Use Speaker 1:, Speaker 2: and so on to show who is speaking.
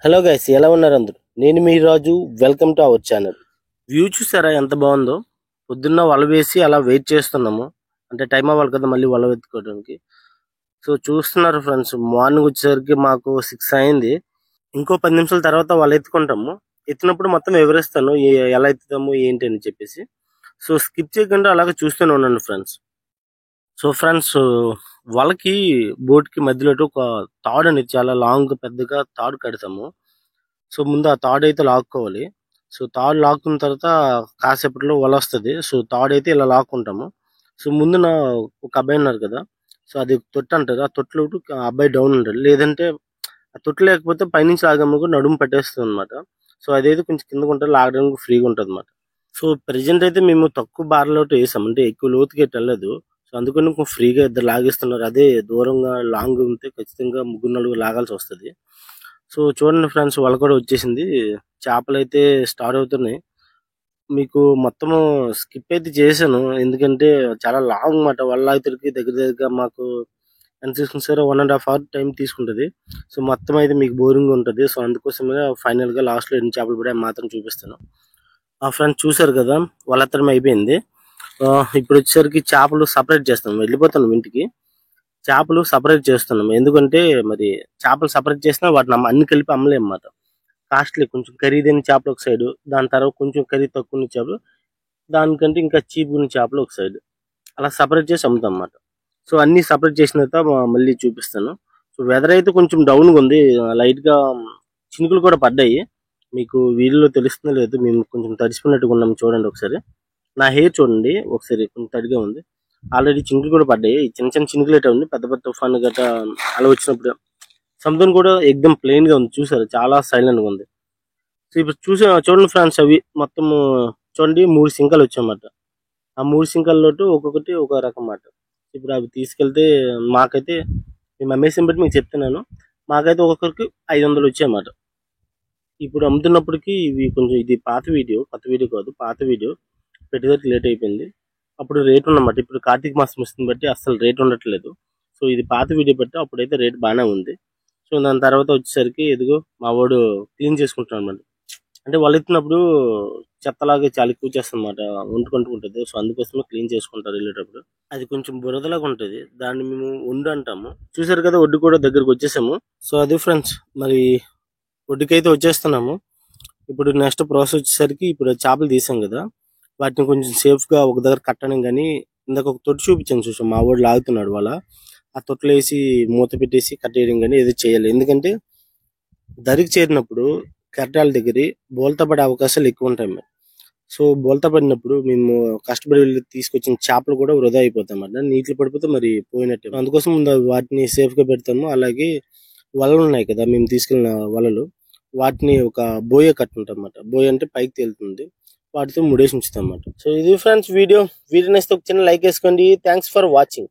Speaker 1: Hello guys, ఎలా ఉన్నారు అందరూ? నేను మీ Raju. Welcome to our channel. View చూసారా ఎంత బాగుందో? పొద్దున్న వల వేసి అలా వెయిట్ చేస్తున్నాము. అంటే టైం అవ్వాలి కదా మళ్ళీ వల వెతుకోవడానికి. సో చూస్తున్నారు ఫ్రెండ్స్, మార్నింగ్ వచ్చేసరికి మాకు 6 అయింది. ఇంకో 10 నిమిషాల తర్వాత వల ఎత్తుకుంటాము. ఎత్తినప్పుడు మొత్తం వివరిస్తాను ఎలా ఎత్తుతాము ఏంటి అని చెప్పేసి. సో స్కిప్ చేయకుండా అలాగే చూస్తూనే ఉన్నాను ఫ్రెండ్స్. సో ఫ్రెండ్స్, వలకి బోట్కి మధ్యలో ఒక తాడు అనేది చాలా లాంగ్ పెద్దగా తాడు కడతాము. సో ముందు ఆ తాడు అయితే లాక్కోవాలి. సో తాడు లాక్కున్న తర్వాత కాసేపట్లో వల వస్తుంది. సో తాడు అయితే ఇలా లాక్కుంటాము. సో ముందు ఒక అబ్బాయి ఉన్నారు కదా, సో అది తొట్టు అంటారు. ఆ తొట్టులో ఆ అబ్బాయి డౌన్ ఉంటాడు. లేదంటే ఆ తొట్టు లేకపోతే పైనుంచి లాగమ్మ కూడా నడుము పట్టేస్తుంది అనమాట. సో అదైతే కొంచెం కిందకు ఉంటుంది, లాగడానికి ఫ్రీగా ఉంటుంది అనమాట. సో ప్రెజెంట్ అయితే మేము తక్కువ బార్లో వేసాం, అంటే ఎక్కువ లోతుకి వెళ్ళలేదు. సో అందుకని ఫ్రీగా ఇద్దరు లాగేస్తున్నారు. అదే దూరంగా లాంగ్ ఉంటే ఖచ్చితంగా ముగ్గురు నలుగురు లాగాల్సి వస్తుంది. సో చూడండి ఫ్రెండ్స్, వల కూడా వచ్చేసింది. చేపలు అయితే స్టార్ట్ అవుతున్నాయి. మీకు మొత్తము స్కిప్ అయితే చేశాను, ఎందుకంటే చాలా లాంగ్ అన్నమాట. వల అయితే దగ్గర మాకు ఎంత తీసుకుని సరే 1.5 hour టైం తీసుకుంటుంది. సో మొత్తం అయితే మీకు బోరింగ్ ఉంటుంది. సో అందుకోసమే ఫైనల్గా లాస్ట్లో ఎన్ని చేపలు పడే మాత్రం చూపిస్తాను. ఆ ఫ్రెండ్స్ చూసారు కదా, వలత్తరం అయిపోయింది. ఇప్పుడు వచ్చేసరికి చేపలు సపరేట్ చేస్తాం, వెళ్ళిపోతాను ఇంటికి. చేపలు సపరేట్ చేస్తున్నాం, ఎందుకంటే మరి చేపలు సపరేట్ చేసినా వాటిని అన్ని కలిపి అమ్మలేం అన్నమాట. కాస్ట్లీ, కొంచెం ఖరీదైన చేపలు ఒక సైడ్, దాని తర్వాత కొంచెం ఖరీదు తక్కువ ఉన్న చేపలు, దానికంటే ఇంకా చీప్ ఉన్న చేపలు ఒక సైడ్, అలా సపరేట్ చేసి అమ్ముతాం అన్నమాట. సో అన్ని సపరేట్ చేసిన తర్వాత మళ్ళీ చూపిస్తాను. సో వెదర్ అయితే కొంచెం డౌన్గా ఉంది, లైట్గా చినుకులు కూడా పడ్డాయి. మీకు వీడియోలో తెలుస్తుందో లేదు, మేము కొంచెం తడిసిపోయినట్టుగా ఉన్నాం. చూడండి ఒకసారి నా హెయిర్ చూడండి ఒకసారి, కొంచెం తడిగా ఉంది. ఆల్రెడీ చినుకులు కూడా పడ్డాయి. చిన్న చిన్న చినుకులు అయితే ఉంది, పెద్ద పెద్ద తుఫాను గట్రా అలా వచ్చినప్పుడు. సముద్రం కూడా ఎక్దమ్ ప్లెయిన్ గా ఉంది, చూసారు, చాలా సైలెంట్ గా ఉంది. సో ఇప్పుడు చూడండి ఫ్రెండ్స్, అవి మొత్తం చూడండి 3 సింకలు వచ్చాయన్నమాట. ఆ 3 సింకల్లో ఒక్కొక్కటి ఒక రకం అన్నమాట. ఇప్పుడు అవి తీసుకెళ్తే మాకైతే, మేము అమ్మేసిన బట్టి మీకు చెప్తున్నాను, మాకైతే ఒక్కొక్కరికి 500 వచ్చాయన్నమాట. ఇప్పుడు అమ్ముతున్నప్పటికీ ఇవి కొంచెం, ఇది పాత వీడియో, కొత్త వీడియో కాదు, పాత వీడియో. పెట్టేసరికి లేట్ అయిపోయింది. అప్పుడు రేట్ ఉన్నమాట. ఇప్పుడు కార్తీక మాసం వస్తుంది బట్టి అసలు రేట్ ఉండట్లేదు. సో ఇది పాత వీడియో బట్టి అప్పుడైతే రేట్ బాగానే ఉంది. సో దాని తర్వాత వచ్చేసరికి ఎదుగో మా వాడు క్లీన్ చేసుకుంటున్నాడు అనమాట. అంటే వాళ్ళు ఎత్తినప్పుడు చెత్తలాగా చాలా ఎక్కువ చేస్తుంది అనమాట, వండుకుంటుంది. సో అందుకోసమే క్లీన్ చేసుకుంటారు వెళ్ళేటప్పుడు. అది కొంచెం బురదలాగా ఉంటుంది, దాన్ని మేము ఒడ్డు అంటాము. చూసారు కదా, ఒడ్డు కూడా దగ్గరకు వచ్చేసాము. సో అది ఫ్రెండ్స్, మరి ఒడ్డుకైతే వచ్చేస్తున్నాము. ఇప్పుడు నెక్స్ట్ ప్రాసెస్ వచ్చేసరికి, ఇప్పుడు చేపలు తీసాం కదా, వాటిని కొంచెం సేఫ్ గా ఒక దగ్గర కట్టడం. కానీ ఇందాక ఒక తొట్టు చూపించాను చూసాం, మా వాడు లాగుతున్నాడు వాళ్ళ, ఆ తొట్టులో వేసి మూత పెట్టేసి కట్టేయడం కానీ ఏదో చేయాలి. ఎందుకంటే దరికి చేరినప్పుడు కట్టాల దగ్గర బోల్తా పడే అవకాశాలు ఎక్కువ ఉంటాయి మరి. సో బోల్తా పడినప్పుడు మేము కష్టపడి వెళ్ళి తీసుకొచ్చిన చేపలు కూడా వృధా అయిపోతాయి అన్నమాట, నీటిలో పడిపోతే మరి పోయినట్టే. అందుకోసం ముందు వాటిని సేఫ్ గా పెడతాము. అలాగే వలలు ఉన్నాయి కదా, మేము తీసుకెళ్ళిన వలలు, వాటిని ఒక బోయ కట్టుంటాం అన్నమాట. బోయ అంటే పైకి తేలుతుంది, వాటితో ముడేసి ఉంచుతాం అన్నమాట. సో ఇది ఫ్రెండ్స్ వీడియో. నచ్చితే ఒక చిన్న లైక్ వేసుకోండి. Thanks for watching.